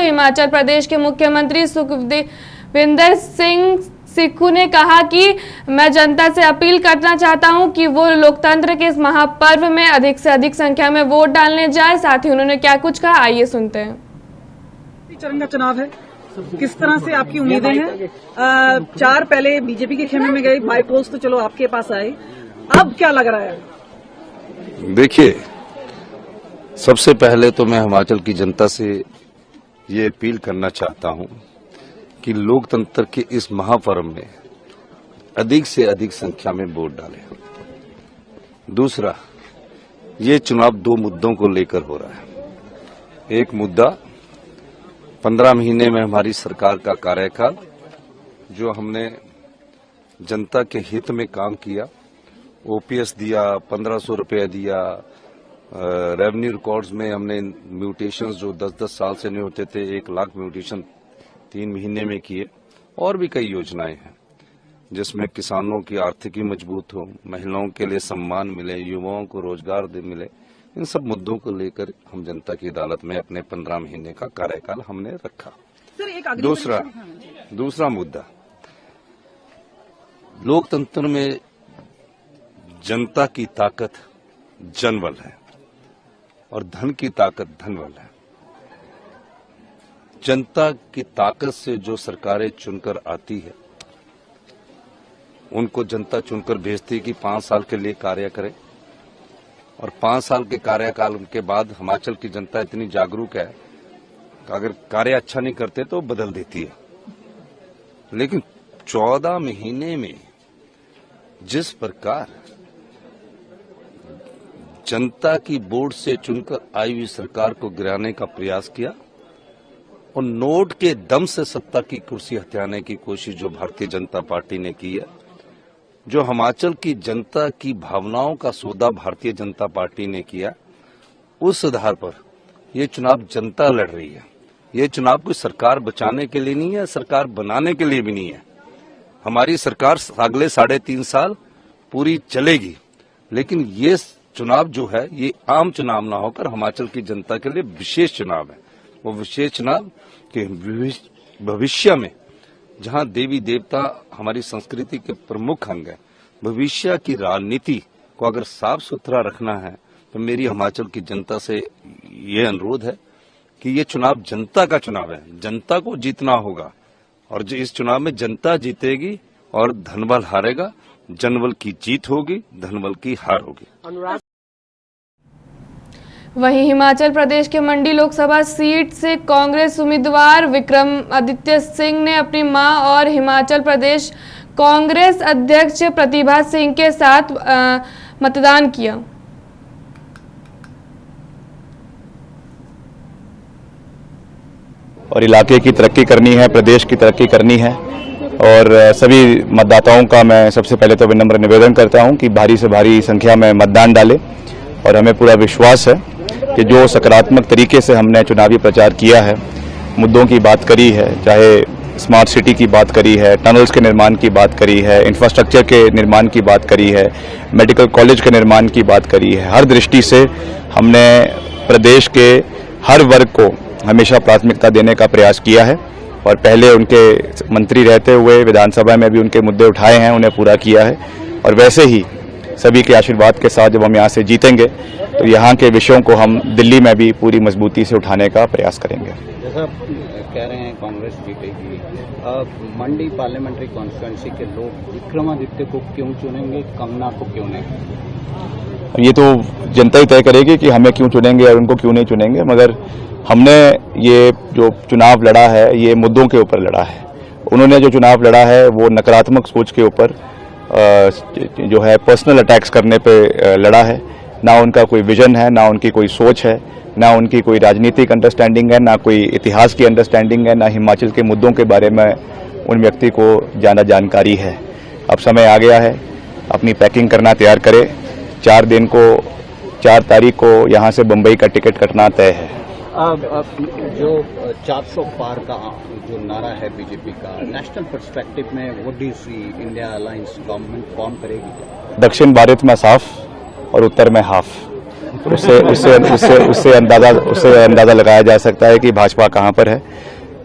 हिमाचल प्रदेश के मुख्यमंत्री सुखविंदर सिंह सुक्खू ने कहा कि मैं जनता से अपील करना चाहता हूं कि वो लोकतंत्र के इस महापर्व में अधिक से अधिक संख्या में वोट डालने जाए। साथ ही उन्होंने क्या कुछ कहा, आइए सुनते हैं। चरण का चुनाव है, किस तरह से आपकी उम्मीदें हैं? 4 पहले बीजेपी के खेमे में गए, बाई पोस्ट तो चलो आपके पास आए, अब क्या लग रहा है? देखिए, सबसे पहले तो मैं हिमाचल की जनता से ये अपील करना चाहता हूं कि लोकतंत्र के इस महापर्व में अधिक से अधिक संख्या में वोट डालें। दूसरा, ये चुनाव 2 मुद्दों को लेकर हो रहा है। एक मुद्दा 15 महीने में हमारी सरकार का कार्यकाल, जो हमने जनता के हित में काम किया, ओपीएस दिया, 1500 रुपये दिया, रेवेन्यू रिकॉर्ड्स में हमने म्यूटेशंस जो 10-10 साल से नहीं होते थे, 1 लाख म्यूटेशन 3 महीने में किए, और भी कई योजनाएं हैं जिसमें किसानों की आर्थिकी मजबूत हो, महिलाओं के लिए सम्मान मिले, युवाओं को रोजगार मिले। इन सब मुद्दों को लेकर हम जनता की अदालत में अपने 15 महीने का कार्यकाल हमने रखा। दूसरा मुद्दा, लोकतंत्र में जनता की ताकत जनबल है और धन की ताकत धनबल है। जनता की ताकत से जो सरकारें चुनकर आती है, उनको जनता चुनकर भेजती है कि 5 साल के लिए कार्य करें, और 5 साल के कार्यकाल के बाद हिमाचल की जनता इतनी जागरूक है कि अगर कार्य अच्छा नहीं करते तो बदल देती है। लेकिन 14 महीने में जिस प्रकार जनता की वोट से चुनकर आई हुई सरकार को गिराने का प्रयास किया और नोट के दम से सत्ता की कुर्सी हथियाने की कोशिश जो भारतीय जनता पार्टी ने की है, जो हिमाचल की जनता की भावनाओं का सौदा भारतीय जनता पार्टी ने किया, उस आधार पर ये चुनाव जनता लड़ रही है। ये चुनाव कोई सरकार बचाने के लिए नहीं है, सरकार बनाने के लिए भी नहीं है। हमारी सरकार अगले 3.5 साल पूरी चलेगी, लेकिन ये चुनाव जो है ये आम चुनाव ना होकर हिमाचल की जनता के लिए विशेष चुनाव है। वो विशेष चुनाव के भविष्य में, जहां देवी देवता हमारी संस्कृति के प्रमुख अंग है, भविष्य की राजनीति को अगर साफ सुथरा रखना है तो मेरी हिमाचल की जनता से ये अनुरोध है कि ये चुनाव जनता का चुनाव है, जनता को जीतना होगा, और जो इस चुनाव में जनता जीतेगी और धनबल हारेगा, जनबल की जीत होगी, धनबल की हार होगी। वहीं हिमाचल प्रदेश के मंडी लोकसभा सीट से कांग्रेस उम्मीदवार विक्रमादित्य सिंह ने अपनी मां और हिमाचल प्रदेश कांग्रेस अध्यक्ष प्रतिभा सिंह के साथ मतदान किया। और इलाके की तरक्की करनी है, प्रदेश की तरक्की करनी है, और सभी मतदाताओं का मैं सबसे पहले तो विनम्र निवेदन करता हूं कि भारी से भारी संख्या में मतदान डालें। और हमें पूरा विश्वास है कि जो सकारात्मक तरीके से हमने चुनावी प्रचार किया है, मुद्दों की बात करी है, चाहे स्मार्ट सिटी की बात करी है, टनल्स के निर्माण की बात करी है, इंफ्रास्ट्रक्चर के निर्माण की बात करी है, मेडिकल कॉलेज के निर्माण की बात करी है, हर दृष्टि से हमने प्रदेश के हर वर्ग को हमेशा प्राथमिकता देने का प्रयास किया है। और पहले उनके मंत्री रहते हुए विधानसभा में भी उनके मुद्दे उठाए हैं, उन्हें पूरा किया है। और वैसे ही सभी के आशीर्वाद के साथ जब हम यहाँ से जीतेंगे तो यहाँ के विषयों को हम दिल्ली में भी पूरी मजबूती से उठाने का प्रयास करेंगे। जैसा कह रहे हैं कांग्रेस जीतेगी, मंडी पार्लियामेंट्री कॉन्स्टिट्यूंसी के लोग विक्रमादित्य को क्यों चुनेंगे, कंगना को क्यों नहीं? ये तो जनता ही तय करेगी कि हमें क्यों चुनेंगे और उनको क्यों नहीं चुनेंगे, मगर हमने ये जो चुनाव लड़ा है ये मुद्दों के ऊपर लड़ा है। उन्होंने जो चुनाव लड़ा है वो नकारात्मक सोच के ऊपर जो है पर्सनल अटैक्स करने पे लड़ा है। ना उनका कोई विजन है, ना उनकी कोई सोच है, ना उनकी कोई राजनीतिक अंडरस्टैंडिंग है, ना कोई इतिहास की अंडरस्टैंडिंग है, ना हिमाचल के मुद्दों के बारे में उन व्यक्ति को ज़्यादा जानकारी है। अब समय आ गया है, अपनी पैकिंग करना तैयार करे। 4 तारीख को यहाँ से बम्बई का टिकट कटना तय है। जो 400 पार का जो नारा है बीजेपी का, नेशनल पर्सपेक्टिव में what do you see, India alliance government form करेगी? दक्षिण भारत में साफ और उत्तर में हाफ। उससे अंदाजा लगाया जा सकता है कि भाजपा कहां पर है।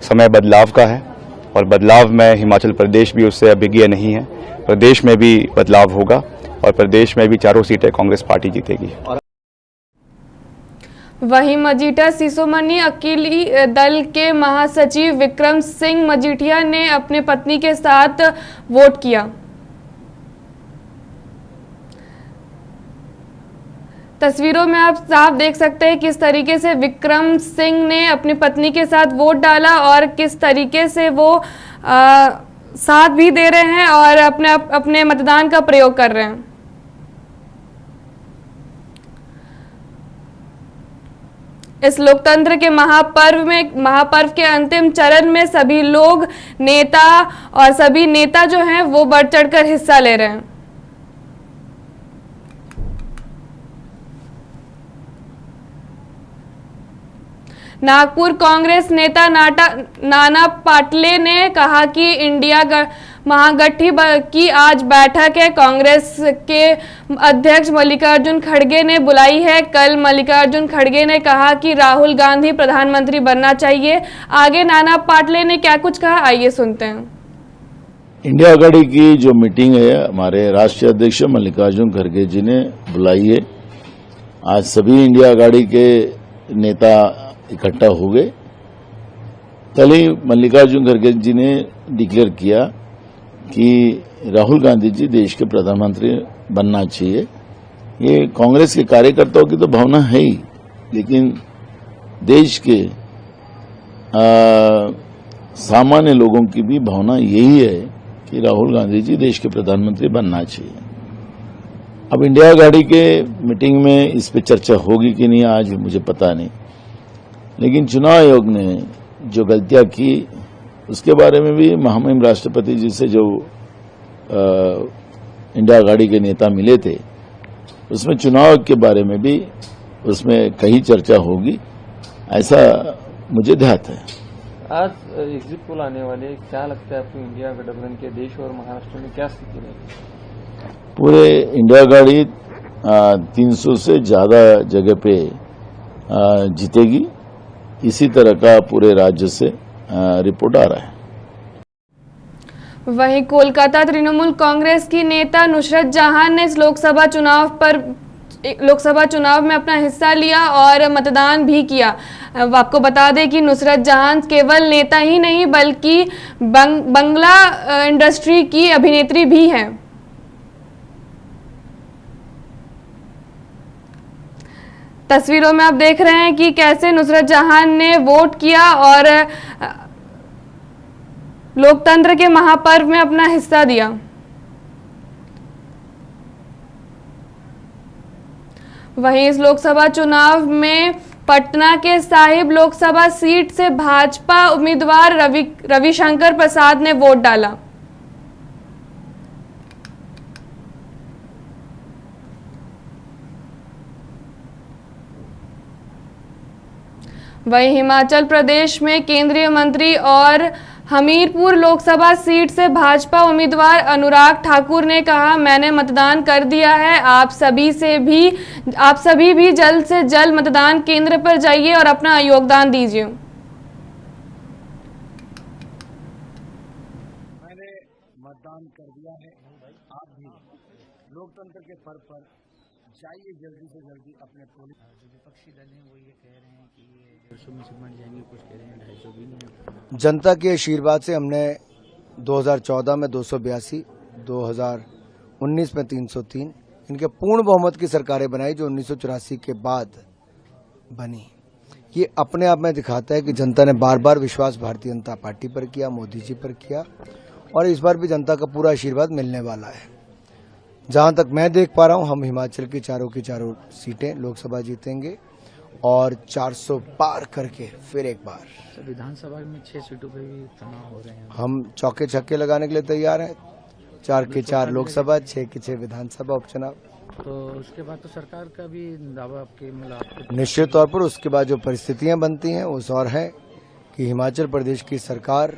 समय बदलाव का है और बदलाव में हिमाचल प्रदेश भी उससे अभिज्ञ नहीं है। प्रदेश में भी बदलाव होगा और प्रदेश में भी चारों सीटें कांग्रेस पार्टी जीतेगी। वहीं मजीठा सिसोमणि अकेली दल के महासचिव विक्रम सिंह मजीठिया ने अपने पत्नी के साथ वोट किया। तस्वीरों में आप साफ देख सकते हैं किस तरीके से विक्रम सिंह ने अपनी पत्नी के साथ वोट डाला और किस तरीके से वो साथ भी दे रहे हैं और अपने मतदान का प्रयोग कर रहे हैं। इस लोकतंत्र के महापर्व के अंतिम चरण में सभी लोग सभी नेता जो हैं वो बढ़ चढ़कर हिस्सा ले रहे हैं। नागपुर कांग्रेस नेता नाना पाटले ने कहा कि इंडिया महागठबंधन की आज बैठक है कांग्रेस के अध्यक्ष मल्लिकार्जुन खड़गे ने बुलाई है। कल मल्लिकार्जुन खड़गे ने कहा कि राहुल गांधी प्रधानमंत्री बनना चाहिए। आगे नाना पाटले ने क्या कुछ कहा, आइए सुनते हैं। इंडिया आघाड़ी की जो मीटिंग है हमारे राष्ट्रीय अध्यक्ष मल्लिकार्जुन खड़गे जी ने बुलाई है। आज सभी इंडिया आघाड़ी के नेता इकट्ठा हो गए। कल ही मल्लिकार्जुन खड़गे जी ने डिक्लेयर किया कि राहुल गांधी जी देश के प्रधानमंत्री बनना चाहिए। ये कांग्रेस के कार्यकर्ताओं की तो भावना है ही, लेकिन देश के सामान्य लोगों की भी भावना यही है कि राहुल गांधी जी देश के प्रधानमंत्री बनना चाहिए। अब इंडिया आघाड़ी के मीटिंग में इस पे चर्चा होगी कि नहीं आज मुझे पता नहीं, लेकिन चुनाव आयोग ने जो गलतियां की उसके बारे में भी महामहिम राष्ट्रपति जी से जो इंडिया आघाड़ी के नेता मिले थे उसमें चुनाव के बारे में भी उसमें कहीं चर्चा होगी, ऐसा मुझे ध्यात है। आज एग्जिट पोल आने वाले, क्या लगता है आपको इंडिया गठबंधन के देश और महाराष्ट्र में क्या स्थिति रहेगी? पूरे इंडिया आघाड़ी 300 से ज्यादा जगह पे जीतेगी, इसी तरह का पूरे राज्य से रिपोर्ट आ रहा है। वहीं कोलकाता तृणमूल कांग्रेस की नेता नुसरत जहां ने इस लोकसभा चुनाव में अपना हिस्सा लिया और मतदान भी किया। आपको बता दें कि नुसरत जहां केवल नेता ही नहीं बल्कि बंगला इंडस्ट्री की अभिनेत्री भी हैं। तस्वीरों में आप देख रहे हैं कि कैसे नुसरत जहां ने वोट किया और लोकतंत्र के महापर्व में अपना हिस्सा दिया। वहीं इस लोकसभा चुनाव में पटना के साहिब लोकसभा सीट से भाजपा उम्मीदवार रविशंकर प्रसाद ने वोट डाला। वहीं हिमाचल प्रदेश में केंद्रीय मंत्री और हमीरपुर लोकसभा सीट से भाजपा उम्मीदवार अनुराग ठाकुर ने कहा, मैंने मतदान कर दिया है। आप सभी भी जल्द से जल्द मतदान केंद्र पर जाइए और अपना योगदान दीजिए। मैंने मतदान कर दिया है, आप भी लोकतंत्र के पर्व पर जाइए जल्दी से जल्दी अपने पोलिंग। जो विपक्षी दल हैं वो ये कह रहे हैं कि ये 150 में से बन जाएंगे, कुछ कह रहे हैं 250 भी नहीं। जनता के आशीर्वाद से हमने 2014 में 282, 2019 में 303, इनके पूर्ण बहुमत की सरकारें बनाई जो 1984 के बाद बनी। ये अपने आप में दिखाता है कि जनता ने बार बार विश्वास भारतीय जनता पार्टी पर किया, मोदी जी पर किया और इस बार भी जनता का पूरा आशीर्वाद मिलने वाला है। जहां तक मैं देख पा रहा हूं, हम हिमाचल की चारों सीटें लोकसभा जीतेंगे और 400 पार करके फिर एक बार विधानसभा में 6 सीटों पे भी चुनाव हो रहे हैं। हम चौके छक्के लगाने के लिए तैयार हैं। 4 के 4 लोकसभा, 6 के 6 विधानसभा उपचुनाव। तो उसके बाद तो सरकार का भी दावा आपके मतलब निश्चित तौर पर उसके बाद जो परिस्थितियां बनती हैं उस और है कि हिमाचल प्रदेश की सरकार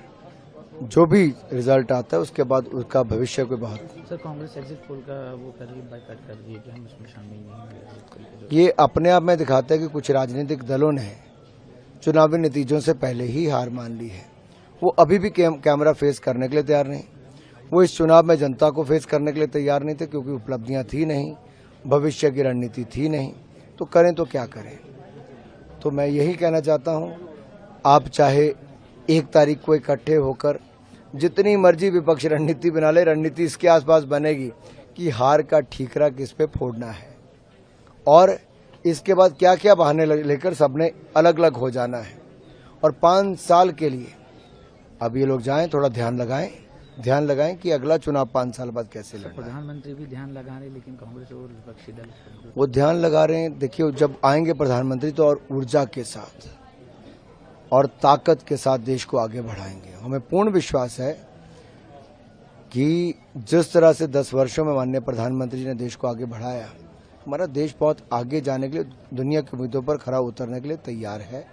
जो भी रिजल्ट आता है उसके बाद उसका भविष्य को बहुत। सर कांग्रेस एग्जिट पोल का वो कर रही है, बाइकआउट कर रही है कि हम इसमें शामिल नहीं होंगे। ये अपने आप में दिखाता है कि कुछ राजनीतिक दलों ने चुनावी नतीजों से पहले ही हार मान ली है। वो अभी भी कैमरा फेस करने के लिए तैयार नहीं, वो इस चुनाव में जनता को फेस करने के लिए तैयार नहीं थे, क्योंकि उपलब्धियां थी नहीं, भविष्य की रणनीति थी नहीं, तो करें तो क्या करें। तो मैं यही कहना चाहता हूं, आप चाहे 1 तारीख को इकट्ठे होकर जितनी मर्जी विपक्ष रणनीति बना ले, रणनीति इसके आसपास बनेगी कि हार का ठीकरा किस पे फोड़ना है और इसके बाद क्या क्या बहाने लेकर सबने अलग अलग हो जाना है। और 5 साल के लिए अब ये लोग जाएं, थोड़ा ध्यान लगाएं कि अगला चुनाव 5 साल बाद कैसे लड़ना है। प्रधानमंत्री भी ध्यान लगा रहे, लेकिन कांग्रेस और विपक्षी दल वो ध्यान लगा रहे हैं। देखिए, जब आएंगे प्रधानमंत्री तो और ऊर्जा के साथ और ताकत के साथ देश को आगे बढ़ाएंगे। हमें पूर्ण विश्वास है कि जिस तरह से 10 वर्षों में माननीय प्रधानमंत्री ने देश को आगे बढ़ाया, हमारा देश बहुत आगे जाने के लिए, दुनिया के मुद्दों पर खरा उतरने के लिए तैयार है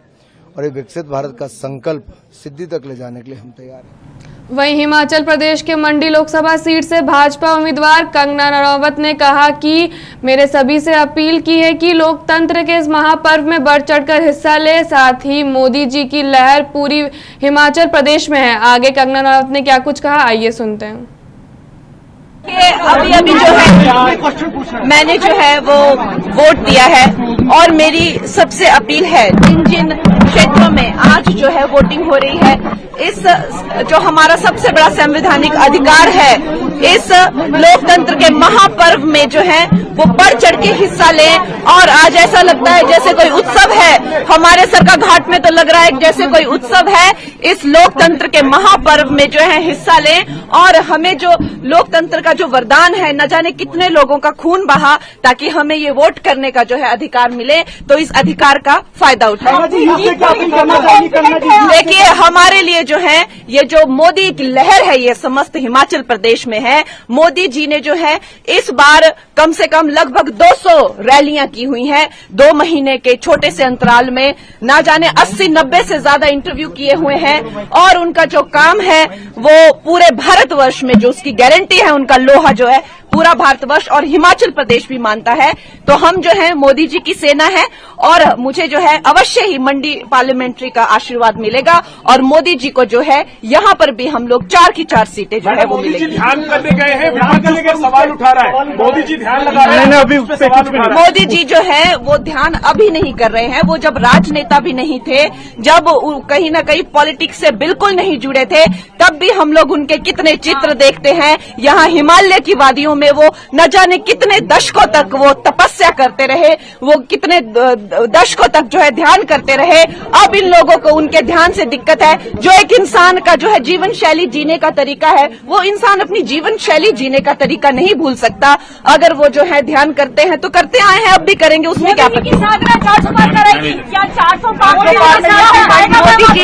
और ये विकसित भारत का संकल्प सिद्धि तक ले जाने के लिए हम तैयार हैं। वहीं हिमाचल प्रदेश के मंडी लोकसभा सीट से भाजपा उम्मीदवार कंगना रनौत ने कहा कि मेरे सभी से अपील की है कि लोकतंत्र के इस महापर्व में बढ़ चढ़कर हिस्सा ले, साथ ही मोदी जी की लहर पूरी हिमाचल प्रदेश में है। आगे कंगना रनौत ने क्या कुछ कहा, आइए सुनते हैं। अभी जो है मैंने जो है वो वोट दिया है और मेरी सबसे अपील है, जिन क्षेत्रों में आज जो है वोटिंग हो रही है, इस जो हमारा सबसे बड़ा संवैधानिक अधिकार है, इस लोकतंत्र के महापर्व में जो है वो बढ़ चढ़ के हिस्सा लें। और आज ऐसा लगता है जैसे कोई उत्सव है, हमारे सरका घाट में तो लग रहा है जैसे कोई उत्सव है। इस लोकतंत्र के महापर्व में जो है हिस्सा लें और हमें जो लोकतंत्र का जो वरदान है, न जाने कितने लोगों का खून बहा ताकि हमें ये वोट करने का जो है अधिकार मिले, तो इस अधिकार का फायदा उठाएं। देखिए, हमारे लिए जो है ये जो मोदी की लहर है, ये समस्त हिमाचल प्रदेश में है। मोदी जी ने जो है इस बार कम से कम लगभग 200 रैलियां की हुई हैं, 2 महीने के छोटे से अंतराल में ना जाने 80-90 से ज्यादा इंटरव्यू किए हुए हैं और उनका जो काम है वो पूरे भारतवर्ष में जो उसकी गारंटी है, उनका लोहा जो है पूरा भारतवर्ष और हिमाचल प्रदेश भी मानता है। तो हम जो है मोदी जी की सेना है और मुझे जो है अवश्य ही मंडी पार्लियामेंट्री का आशीर्वाद मिलेगा और मोदी जी को जो है यहाँ पर भी हम लोग 4 की 4 सीटें जो है वो मिलेगी। ध्यान करने गए हैं, विपक्ष सवाल उठा रहा है, मोदी जी ध्यान लगा रहे हैं, अभी मोदी जी जो है वो ध्यान अभी नहीं कर रहे हैं। वो जब राजनेता भी नहीं थे, जब कहीं न कहीं पॉलिटिक्स से बिल्कुल नहीं जुड़े थे, तब भी हम लोग उनके कितने चित्र देखते हैं। यहाँ हिमालय की वादियों में वो न जाने कितने दशकों तक वो तपस्या करते रहे, वो कितने दशकों तक जो है ध्यान करते रहे। अब इन लोगों को उनके ध्यान से दिक्कत है। जो एक इंसान का जो है जीवन शैली जीने का तरीका है, वो इंसान अपनी जीवन शैली जीने का तरीका नहीं भूल सकता। अगर वो जो है ध्यान करते हैं तो करते आए हैं, अब भी करेंगे, उसमें क्या पता। मोदी जी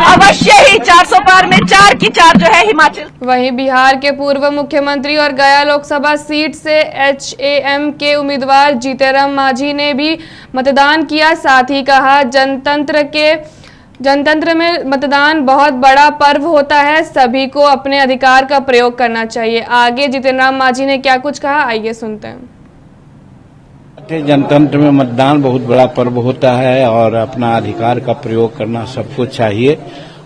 अवश्य ही 400 पार में 4 की 4 जो है हिमाचल। वहीं बिहार के पूर्व मुख्यमंत्री और गया लोकसभा सीट से HAM के उम्मीदवार जीतनराम मांझी ने भी मतदान किया। साथ ही कहा, जनतंत्र में मतदान बहुत बड़ा पर्व होता है, सभी को अपने अधिकार का प्रयोग करना चाहिए। आगे जीतनराम मांझी ने क्या कुछ कहा, आइए सुनते हैं। जनतंत्र में मतदान बहुत बड़ा पर्व होता है और अपना अधिकार का प्रयोग करना सबको चाहिए।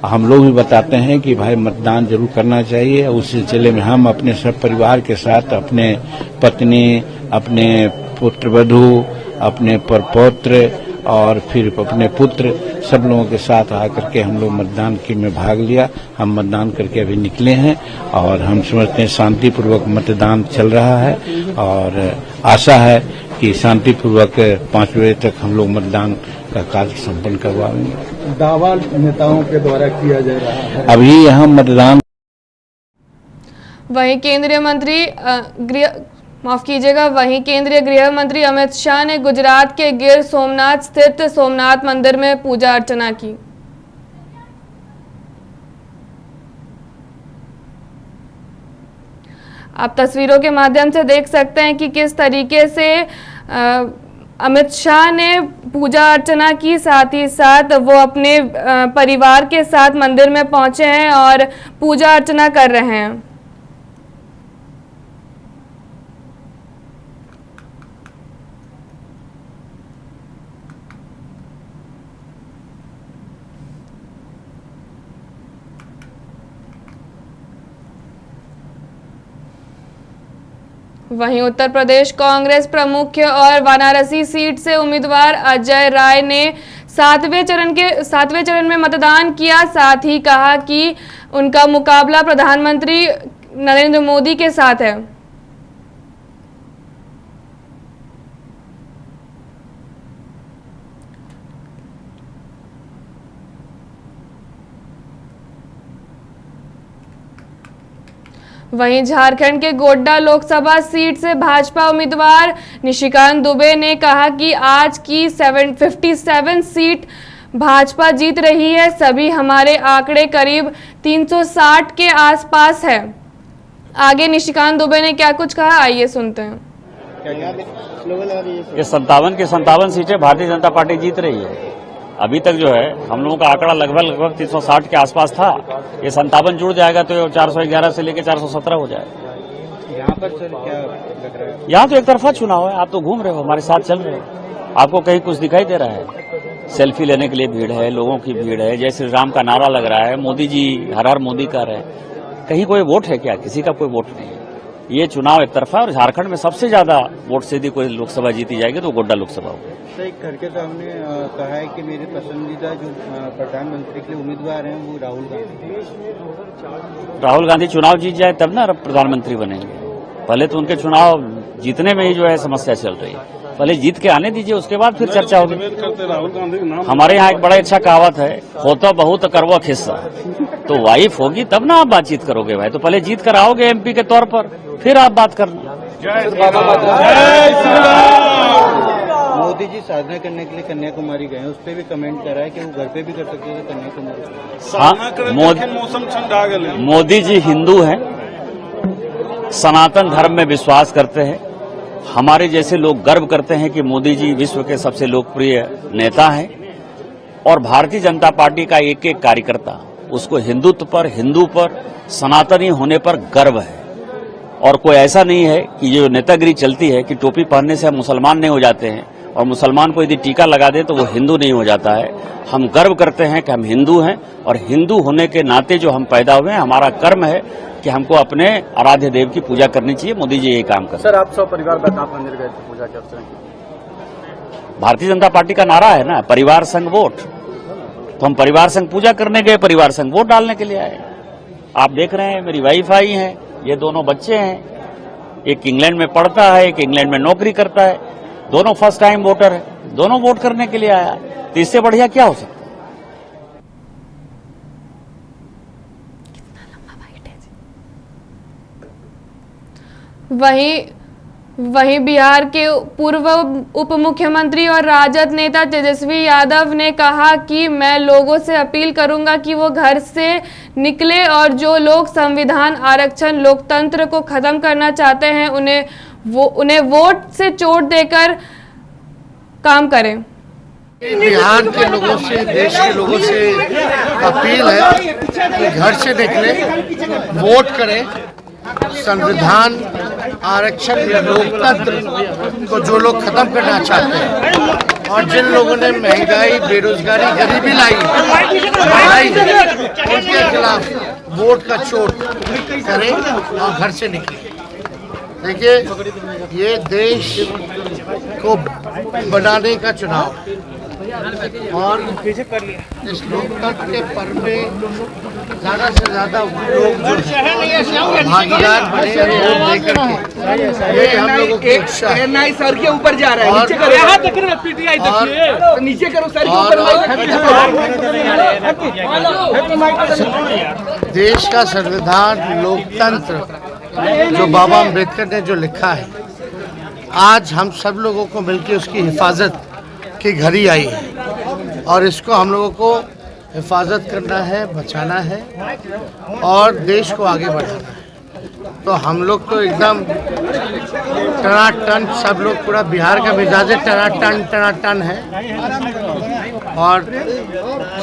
हम लोग भी बताते हैं कि भाई मतदान जरूर करना चाहिए। उस सिलसिले में हम अपने सब परिवार के साथ, अपने पत्नी, अपने पुत्रवधू, अपने परपौत्र और फिर अपने पुत्र, सब लोगों के साथ आकर के हम लोग मतदान में भाग लिया। हम मतदान करके अभी निकले हैं और हम समझते हैं शांतिपूर्वक मतदान चल रहा है और आशा है कि शांतिपूर्वक 5 बजे तक हम लोग मतदान का कार्य संपन्न करवाएंगे। दावा नेताओं के द्वारा किया जा रहा है अभी यहाँ मतदान। वहीं केंद्रीय गृह मंत्री अमित शाह ने गुजरात के गिर सोमनाथ स्थित सोमनाथ मंदिर में पूजा अर्चना की। आप तस्वीरों के माध्यम से देख सकते हैं कि किस तरीके से अमित शाह ने पूजा अर्चना की, साथ ही साथ वो अपने परिवार के साथ मंदिर में पहुंचे हैं और पूजा अर्चना कर रहे हैं। वहीं उत्तर प्रदेश कांग्रेस प्रमुख और वाराणसी सीट से उम्मीदवार अजय राय ने सातवें चरण में मतदान किया। साथ ही कहा कि उनका मुकाबला प्रधानमंत्री नरेंद्र मोदी के साथ है। वहीं झारखंड के गोड्डा लोकसभा सीट से भाजपा उम्मीदवार निशिकांत दुबे ने कहा कि आज की 57 सीट भाजपा जीत रही है। सभी हमारे आंकड़े करीब 360 के आसपास है। आगे निशिकांत दुबे ने क्या कुछ कहा, आइए सुनते हैं। ये 57 के 57 सीटें भारतीय जनता पार्टी जीत रही है। अभी तक जो है हम लोगों का आंकड़ा लगभग 360 के आसपास था। ये 57 जुड़ जाएगा तो 411 से लेकर 417 हो जाएगा। यहाँ पर सर क्या लग रहा है? यहाँ तो एक तरफा चुनाव है। आप तो घूम रहे हो, हमारे साथ चल रहे हो, आपको कहीं कुछ दिखाई दे रहा है? सेल्फी लेने के लिए भीड़ है, लोगों की भीड़ है, जय श्री राम का नारा लग रहा है, मोदी जी हर हर मोदी कर है। कहीं कोई वोट है क्या? किसी का कोई वोट नहीं है। ये चुनाव एक तरफा, और झारखंड में सबसे ज्यादा वोट से यदि कोई लोकसभा जीती जाएगी तो गोड्डा लोकसभा होगी। एक करके तो हमने कहा है कि मेरे पसंदीदा जो प्रधानमंत्री के लिए उम्मीदवार हैं वो राहुल गांधी चुनाव जीत जाए तब ना प्रधानमंत्री बनेंगे। पहले तो उनके चुनाव जीतने में ही जो है समस्या चल रही है। पहले जीत के आने दीजिए, उसके बाद फिर चर्चा होगी। हमारे यहाँ एक बड़ा अच्छा कहावत है, होता बहुत करवा खिस्सा, तो वाइफ होगी तब ना आप बातचीत करोगे भाई। तो पहले जीत कर आओगे एमपी के तौर पर, फिर आप बात करना। मोदी जी साधना करने के लिए कन्याकुमारी गए, उस पर भी कमेंट करा है कि वो घर पे भी कर सकते थे कन्याकुमारी। हाँ, मोदी जी हिंदू हैं, सनातन धर्म में विश्वास करते हैं। हमारे जैसे लोग गर्व करते हैं कि मोदी जी विश्व के सबसे लोकप्रिय नेता हैं, और भारतीय जनता पार्टी का एक एक कार्यकर्ता, उसको हिंदुत्व पर, हिंदू पर, सनातनी होने पर गर्व है। और कोई ऐसा नहीं है कि जो नेतागिरी चलती है कि टोपी पहनने से हम मुसलमान नहीं हो जाते हैं, और मुसलमान को यदि टीका लगा दे तो वो हिंदू नहीं हो जाता है। हम गर्व करते हैं कि हम हिंदू हैं, और हिंदू होने के नाते जो हम पैदा हुए हैं, हमारा कर्म है कि हमको अपने आराध्य देव की पूजा करनी चाहिए। मोदी जी यही काम करते हैं। सर, आप सब परिवार बैकअप मंदिर गए थे पूजा के अवसर? भारतीय जनता पार्टी का नारा है ना, परिवार संग वोट। तो हम परिवार संग पूजा करने गए, परिवार संग वोट डालने के लिए आए। आप देख रहे हैं मेरी वाइफ आई है, ये दोनों बच्चे हैं, एक इंग्लैंड में पढ़ता है, एक इंग्लैंड में नौकरी करता है, दोनों फर्स्ट टाइम वोटर है, दोनों वोट करने के लिए आया। तो इससे बढ़िया क्या हो सकता? वहीं बिहार के पूर्व उप मुख्यमंत्री और राजद नेता तेजस्वी यादव ने कहा कि मैं लोगों से अपील करूंगा कि वो घर से निकले, और जो लोग संविधान, आरक्षण, लोकतंत्र को खत्म करना चाहते हैं उन्हें वोट से चोट देकर काम करें। बिहार के लोगों से, देश के लोगों से अपील है कि घर से निकले, वोट करें। संविधान, आरक्षण, लोकतंत्र को जो लोग खत्म करना चाहते हैं, और जिन लोगों ने महंगाई, बेरोजगारी, गरीबी लाई, उनके खिलाफ वोट का चोट करें और घर से निकलें। देखिए, ये देश को बनाने का चुनाव, और इस लोकतंत्र के पर्व में ज्यादा से ज्यादा लोग जो भागीदार बने वोट देकर के, ये हम लोगों की इच्छा है। सर के ऊपर जा रहा है, नीचे करो सर के ऊपर। देश का संविधान, लोकतंत्र जो बाबा अम्बेडकर ने जो लिखा है, आज हम सब लोगों को मिलकर उसकी हिफाजत की घड़ी आई है, और इसको हम लोगों को हिफाजत करना है, बचाना है, और देश को आगे बढ़ाना है। तो हम लोग तो एकदम टनाटन, सब लोग पूरा बिहार का मिजाज टनाटन है। और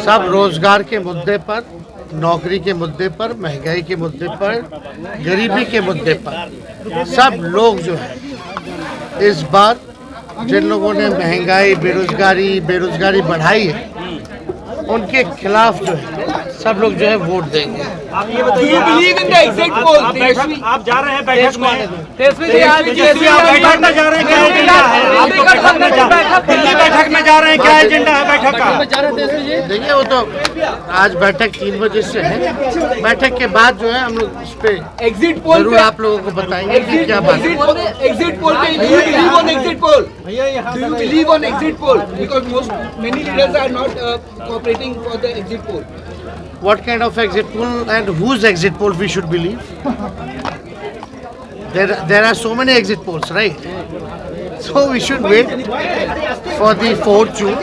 सब रोजगार के मुद्दे पर, नौकरी के मुद्दे पर, महंगाई के मुद्दे पर, गरीबी के मुद्दे पर सब लोग जो है इस बार जिन लोगों ने महंगाई, बेरोजगारी बढ़ाई है उनके खिलाफ जो है सब लोग जो है वोट देंगे। आप ये बताइए, आप जा रहे हैं बैठक में, बैठक में जा रहे हैं, क्या एजेंडा है? आप दिल्ली बैठक में जा रहे हैं, क्या एजेंडा है बैठक का? देखिए वो तो आज बैठक 3 बजे से है। बैठक के बाद जो है हम लोग इस पे एग्जिट पोल जरूर आप लोगों को बताएंगे कि क्या बात है। एग्जिट पोल पे do you believe on exit poll? Do you believe on exit poll? Because many leaders are not cooperating for the exit poll. What kind of exit poll and whose exit poll we should believe? There are so many exit polls, right? So we should wait for the 4th June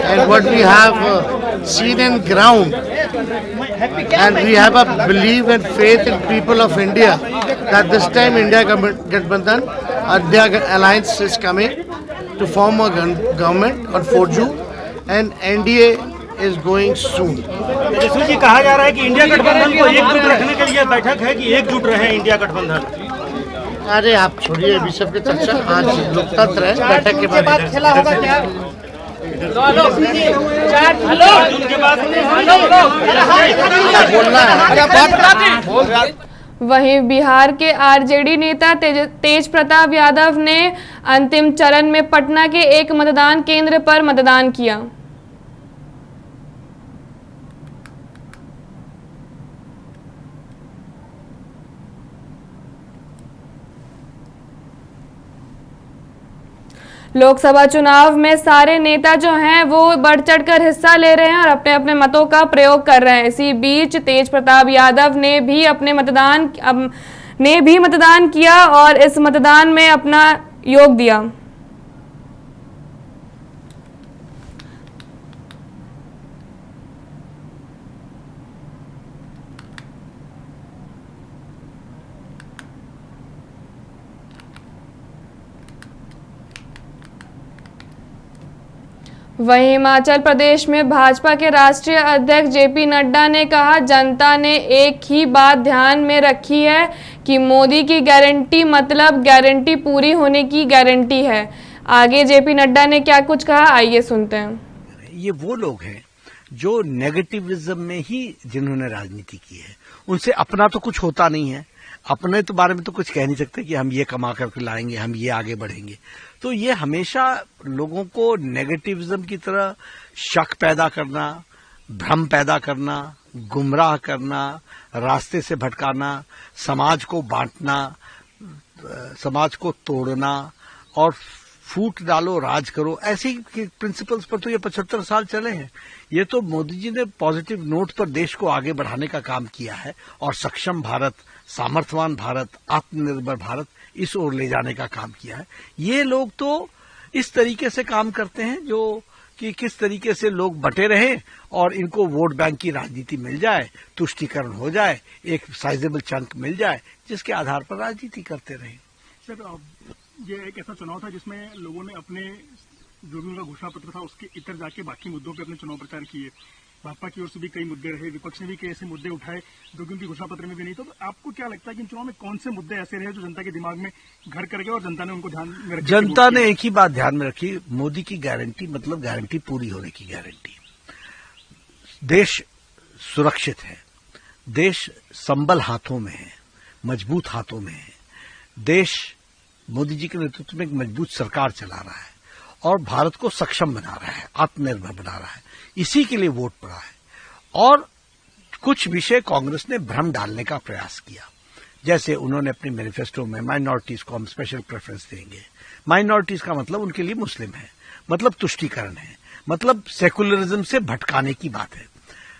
and what we have seen in ground, and we have a belief and faith in people of India that this time India Gathbandhan, India Alliance is coming to form a government on 4th June and NDA is going soon. जैसे जी कहा जा रहा है कि India गठबंधन को एकजुट रखने के लिए बैठक है कि एकजुट रहे इंडिया गठबंधन। अरे आप छोड़िए अभी सबके चर्चा, आज लोकतंत्र है, बैठक के बाद खेला होगा क्या? बोलना है। वहीं बिहार के आरजेडी नेता तेज प्रताप यादव ने अंतिम चरण में पटना के एक मतदान केंद्र पर मतदान किया। लोकसभा चुनाव में सारे नेता जो हैं वो बढ़ चढ़कर हिस्सा ले रहे हैं और अपने अपने मतों का प्रयोग कर रहे हैं। इसी बीच तेज प्रताप यादव ने भी मतदान किया और इस मतदान में अपना योग दिया। वहीं हिमाचल प्रदेश में भाजपा के राष्ट्रीय अध्यक्ष जेपी नड्डा ने कहा, जनता ने एक ही बात ध्यान में रखी है कि मोदी की गारंटी मतलब गारंटी पूरी होने की गारंटी है। आगे जेपी नड्डा ने क्या कुछ कहा, आइए सुनते हैं। ये वो लोग हैं जो नेगेटिविज्म में ही जिन्होंने राजनीति की है, उनसे अपना तो कुछ होता नहीं है, अपने तो बारे में तो कुछ कह नहीं सकते कि हम ये कमा करके लाएंगे, हम ये आगे बढ़ेंगे। तो ये हमेशा लोगों को नेगेटिविज्म की तरह शक पैदा करना, भ्रम पैदा करना, गुमराह करना, रास्ते से भटकाना, समाज को बांटना, समाज को तोड़ना और फूट डालो राज करो, ऐसी प्रिंसिपल्स पर तो ये 75 साल चले हैं। ये तो मोदी जी ने पॉजिटिव नोट पर देश को आगे बढ़ाने का काम किया है और सक्षम भारत, सामर्थ्यवान भारत, आत्मनिर्भर भारत इस ओर ले जाने का काम किया है। ये लोग तो इस तरीके से काम करते हैं जो कि किस तरीके से लोग बटे रहें और इनको वोट बैंक की राजनीति मिल जाए, तुष्टीकरण हो जाए, एक साइजेबल चंक मिल जाए, जिसके आधार पर राजनीति करते रहें। सर, ये एक ऐसा चुनाव था जिसमें लोगों ने अपने जो भी उनका घोषणा पत्र था उसके इतर जाके बाकी मुद्दों पे अपने चुनाव प्रचार किए। भाजपा की ओर से भी कई मुद्दे रहे, विपक्ष ने भी कई ऐसे मुद्दे उठाए जो कि उनकी घोषणा पत्र में भी नहीं। तो आपको क्या लगता है कि इन चुनाव में कौन से मुद्दे ऐसे रहे जो जनता के दिमाग में घर कर गए और जनता ने उनको ध्यान में रखा? जनता ने एक ही बात ध्यान में रखी, मोदी की गारंटी मतलब गारंटी पूरी होने की गारंटी। देश सुरक्षित है, देश संबल हाथों में है, मजबूत हाथों में है। देश मोदी जी के नेतृत्व में एक मजबूत सरकार चला रहा है और भारत को सक्षम बना रहा है, आत्मनिर्भर बना रहा है। इसी के लिए वोट पड़ा है। और कुछ विषय कांग्रेस ने भ्रम डालने का प्रयास किया, जैसे उन्होंने अपने मैनिफेस्टो में माइनॉरिटीज को हम स्पेशल प्रेफरेंस देंगे। माइनॉरिटीज का मतलब उनके लिए मुस्लिम है, मतलब तुष्टीकरण है, मतलब सेकुलरिज्म से भटकाने की बात है।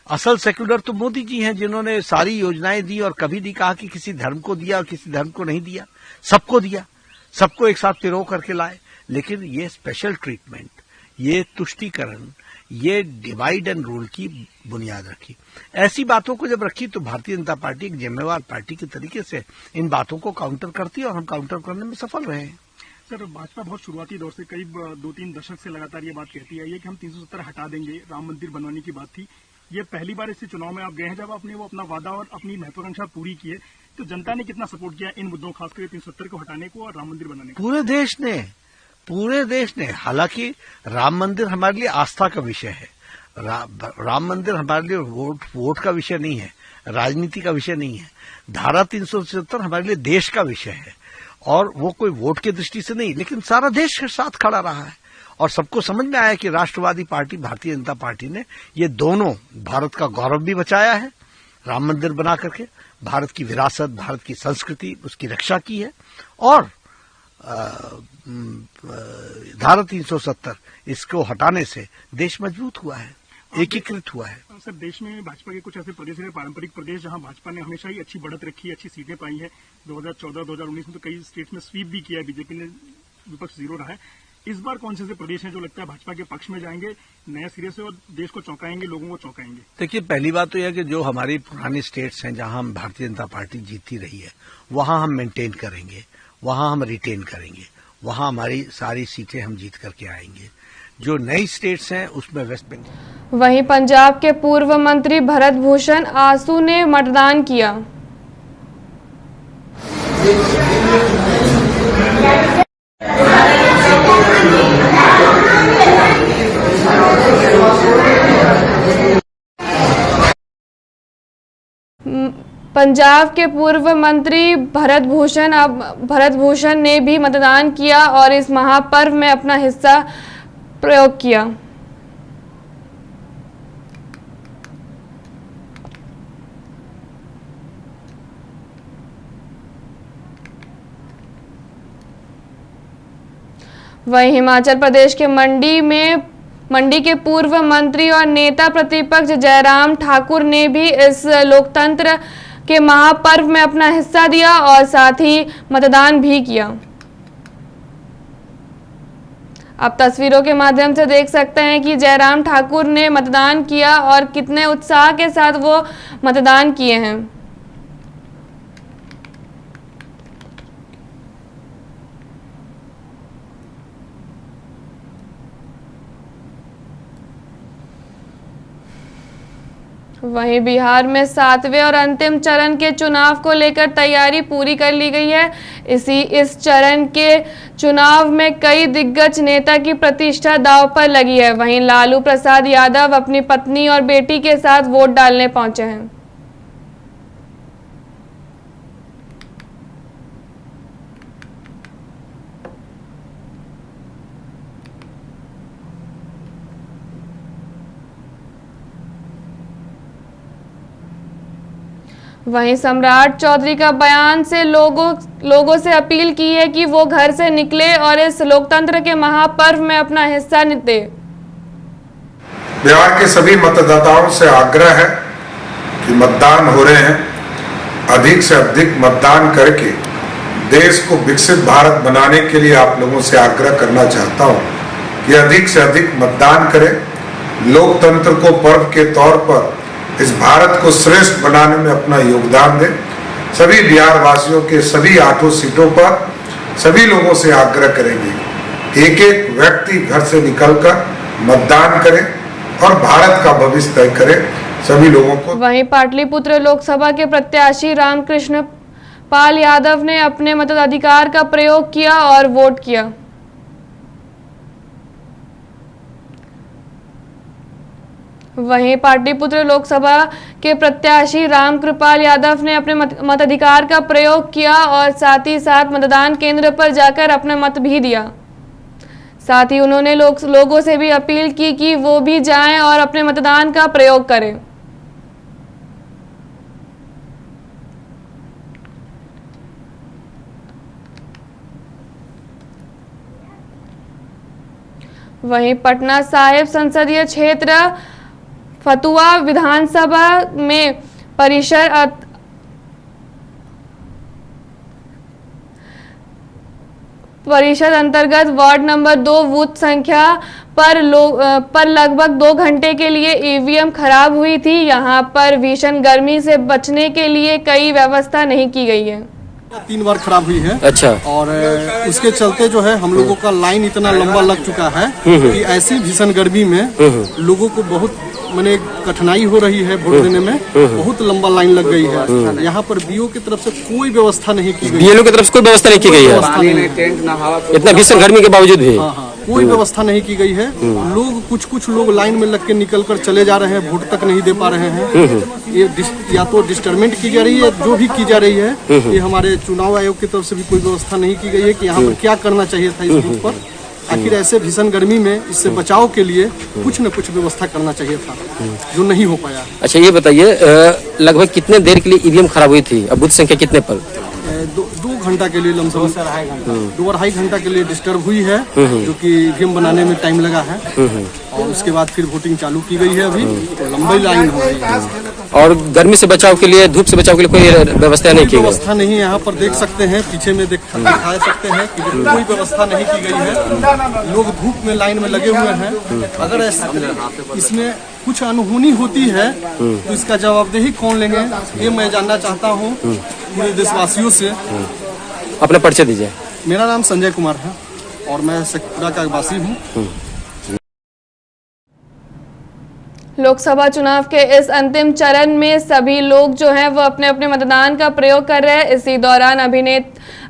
असल सेक्युलर तो मोदी जी हैं जिन्होंने सारी योजनाएं दी और कभी नहीं कहा कि किसी धर्म को दिया और किसी धर्म को नहीं दिया, सबको दिया, सबको एक साथ पिरो करके लाए। लेकिन ये स्पेशल ट्रीटमेंट, ये तुष्टीकरण, ये डिवाइड एंड रूल की बुनियाद रखी। ऐसी बातों को जब रखी तो भारतीय जनता पार्टी एक जिम्मेवार पार्टी के तरीके से इन बातों को काउंटर करती है और हम काउंटर करने में सफल रहे हैं। सर, भाजपा बहुत शुरुआती दौर से करीब 2-3 दशक से लगातार ये बात कहती आई है कि हम 370 हटा देंगे, राम मंदिर बनवाने की बात थी। ये पहली बार इस चुनाव में आप गए हैं जब आपने वो अपना वादा और अपनी महत्वाकांक्षा पूरी की है, तो जनता ने कितना सपोर्ट किया इन मुद्दों, खासकर 370 को हटाने को और राम मंदिर बनाने को? पूरे देश ने। हालांकि राम मंदिर हमारे लिए आस्था का विषय है, राम मंदिर हमारे लिए वोट का विषय नहीं है, राजनीति का विषय नहीं है। धारा 370 हमारे लिए देश का विषय है और वो कोई वोट की दृष्टि से नहीं, लेकिन सारा देश के साथ खड़ा रहा है और सबको समझ में आया कि राष्ट्रवादी पार्टी भारतीय जनता पार्टी ने ये दोनों भारत का गौरव भी बचाया है, राम मंदिर बना करके भारत की विरासत, भारत की संस्कृति, उसकी रक्षा की है और धारा 370 इसको हटाने से देश मजबूत हुआ है, एकीकृत हुआ है। सर, देश में भाजपा के कुछ ऐसे प्रदेश हैं, पारंपरिक प्रदेश, जहां भाजपा ने हमेशा ही अच्छी बढ़त रखी है, अच्छी सीटें पाई है। 2014-2019 में तो कई स्टेट्स में स्वीप भी किया है, बीजेपी ने विपक्ष 0 रहा है। इस बार कौन से ऐसे प्रदेश हैं जो लगता है भाजपा के पक्ष में जाएंगे नए सिरे से और देश को चौंकाएंगे, लोगों को चौंकाएंगे? देखिए, पहली बात तो यह है कि जो हमारी पुरानी स्टेट्स हैं जहां हम भारतीय जनता पार्टी जीतती रही है वहां हम मेंटेन करेंगे, वहां हम रिटेन करेंगे, वहां हमारी सारी सीटें हम जीत करके आएंगे। जो नई स्टेट्स हैं उसमें वेस्ट बंगाल। वहीं पंजाब के पूर्व मंत्री भरत भूषण आसू ने मतदान किया। पंजाब के पूर्व मंत्री भरत भूषण ने भी मतदान किया और इस महापर्व में अपना हिस्सा प्रयोग किया। वहीं हिमाचल प्रदेश के मंडी के पूर्व मंत्री और नेता प्रतिपक्ष जयराम ठाकुर ने भी इस लोकतंत्र के महापर्व में अपना हिस्सा दिया और साथ ही मतदान भी किया। आप तस्वीरों के माध्यम से देख सकते हैं कि जयराम ठाकुर ने मतदान किया और कितने उत्साह के साथ वो मतदान किए हैं। वहीं बिहार में 7वें और अंतिम चरण के चुनाव को लेकर तैयारी पूरी कर ली गई है। इस चरण के चुनाव में कई दिग्गज नेता की प्रतिष्ठा दांव पर लगी है। वहीं लालू प्रसाद यादव अपनी पत्नी और बेटी के साथ वोट डालने पहुंचे हैं। वहीं सम्राट चौधरी का बयान से लोगों से अपील की है कि वो घर से निकले और इस लोकतंत्र के महापर्व में अपना हिस्सा दे। बिहार के सभी मतदाताओं से आग्रह है कि मतदान हो रहे हैं, अधिक से अधिक मतदान करके देश को विकसित भारत बनाने के लिए आप लोगों से आग्रह करना चाहता हूं कि अधिक से अधिक मतदान करें, लोकतंत्र को पर्व के तौर पर इस भारत को श्रेष्ठ बनाने में अपना योगदान दें। सभी बिहार वासियों के सभी 8 सीटों पर सभी लोगों से आग्रह करेंगे, एक एक व्यक्ति घर से निकलकर मतदान करे और भारत का भविष्य तय करे। सभी लोगों को। वहीं पाटलिपुत्र लोकसभा के प्रत्याशी रामकृष्ण पाल यादव ने अपने मताधिकार का प्रयोग किया और वोट किया। वहीं पाटलिपुत्र लोकसभा के प्रत्याशी रामकृपाल यादव ने अपने मताधिकार का प्रयोग किया और साथ ही साथ मतदान केंद्र पर जाकर अपना मत भी दिया। साथ ही उन्होंने लोगों से भी अपील की कि वो भी जाएं और अपने मतदान का प्रयोग करें। वहीं पटना साहिब संसदीय क्षेत्र फतुहा विधानसभा में परिषद अंतर्गत वार्ड नंबर 2 बूथ संख्या पर लगभग 2 घंटे के लिए ईवीएम खराब हुई थी। यहां पर भीषण गर्मी से बचने के लिए कई व्यवस्था नहीं की गई है। 3 बार खराब हुई है। अच्छा। और उसके चलते जो है हम लोगों का लाइन इतना लंबा लग चुका है कि ऐसी भीषण गर्मी में लोगों को बहुत माने कठिनाई हो रही है वोट देने में। बहुत लंबा लाइन लग गई है। यहाँ पर बीओ की तरफ से कोई व्यवस्था नहीं की गई। बीएलओ की तरफ से कोई व्यवस्था नहीं की गई है, इतना भीषण गर्मी के बावजूद भी। कोई व्यवस्था नहीं की गई है। लोग कुछ लोग लाइन में लग के निकल कर चले जा रहे हैं, वोट तक नहीं दे पा रहे हैं। ये या तो डिस्टर्बेंट की जा रही है, जो भी की जा रही है। ये हमारे चुनाव आयोग की तरफ से भी कोई व्यवस्था नहीं की गई है कि यहाँ पर क्या करना चाहिए था इस बूथ पर। आखिर ऐसे भीषण गर्मी में इससे बचाव के लिए कुछ न कुछ व्यवस्था करना चाहिए था, जो नहीं हो पाया। अच्छा, ये बताइए लगभग कितने देर के लिए ईवीएम खराब हुई थी? अब बूथ संख्या कितने पर? 2 घंटा के लिए लमसम 2-2.5 घंटा के लिए डिस्टर्ब हुई है, जो कि ईवीएम बनाने में टाइम लगा है। और उसके बाद फिर वोटिंग चालू की गई है। अभी तो लंबी लाइन हो रही है। और गर्मी से बचाव के लिए, धूप से बचाव के लिए कोई व्यवस्था नहीं की गई? व्यवस्था नहीं, यहाँ पर देख सकते हैं, पीछे में दिखा सकते हैं कि कोई व्यवस्था नहीं की गई है। लोग धूप में लाइन में लगे हुए हैं। अगर इसमें कुछ अनहोनी होती है तो इसका जवाबदेही कौन लेंगे, ये मैं जानना चाहता हूँ पूरे देशवासियों से। अपना परिचय दीजिए। मेरा नाम संजय कुमार है और मैं शेखपुरा का वासी हूँ। लोकसभा चुनाव के इस अंतिम चरण में सभी लोग जो हैं वो अपने अपने मतदान का प्रयोग कर रहे हैं। इसी दौरान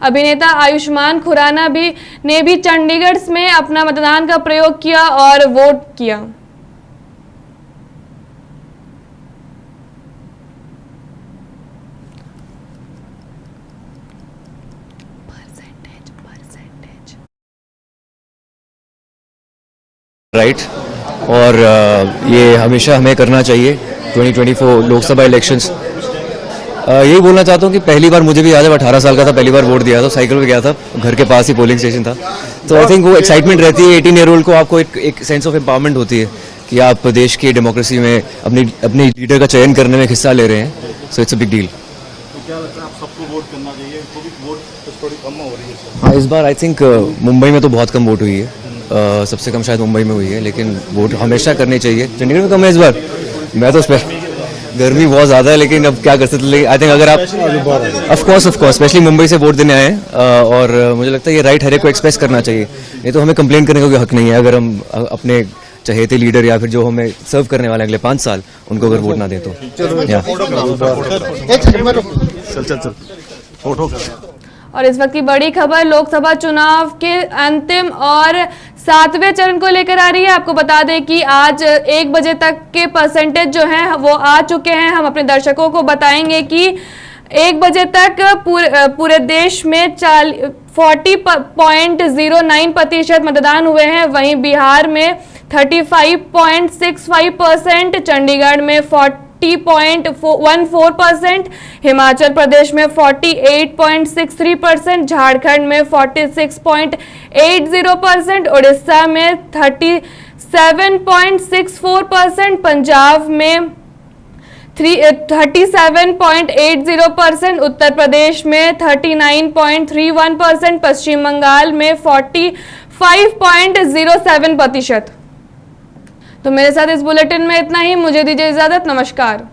अभिनेता आयुष्मान खुराना ने भी चंडीगढ़ में अपना मतदान का प्रयोग किया और वोट किया। राइट और ये हमेशा हमें करना चाहिए। 2024 लोकसभा इलेक्शंस, यही बोलना चाहता हूँ कि पहली बार मुझे भी याद है, 18 साल का था, पहली बार वोट दिया था, साइकिल पे गया था, घर के पास ही पोलिंग स्टेशन था। तो आई थिंक वो एक्साइटमेंट रहती है। 18 ईयर ओल्ड को आपको एक सेंस ऑफ एम्पावरमेंट होती है कि आप देश की डेमोक्रेसी में अपने लीडर का चयन करने में हिस्सा ले रहे हैं। So it's a big deal. क्या लगता है आप सबको वोट करना चाहिए? वोट थोड़ी कम हो रही है। हाँ, इस बार आई थिंक मुंबई में तो बहुत कम वोट हुई है। सबसे कम शायद मुंबई में हुई है, लेकिन वोट हमेशा करनी चाहिए। चंडीगढ़ में कम है इस बार। मैं तो गर्मी बहुत ज़्यादा है, लेकिन अब क्या कर सकते। आई थिंक अगर आप ऑफ कोर्स स्पेशली मुंबई से वोट देने आए हैं, और मुझे लगता है ये राइट हर एक को एक्सप्रेस करना चाहिए। नहीं तो हमें कंप्लेन करने का कोई हक नहीं है अगर हम अपने चहेते लीडर या फिर जो हमें सर्व करने वाले अगले 5 साल उनको अगर वोट ना दें तो। और इस वक्त की बड़ी खबर लोकसभा चुनाव के अंतिम और 7वें चरण को लेकर आ रही है। आपको बता दें कि आज 1 बजे तक के परसेंटेज जो हैं वो आ चुके हैं। हम अपने दर्शकों को बताएंगे कि 1 बजे तक पूरे देश में 40.09% मतदान हुए हैं। वहीं बिहार में 35.65%, चंडीगढ़ में 40.14%, हिमाचल प्रदेश में 48.63%, झारखंड में 46.80%, उड़ीसा में 37.64%, पंजाब में 37.80%, उत्तर प्रदेश में 39.31%, पश्चिम बंगाल में 45.07%। तो मेरे साथ इस बुलेटिन में इतना ही। मुझे दीजिए इजाजत। नमस्कार।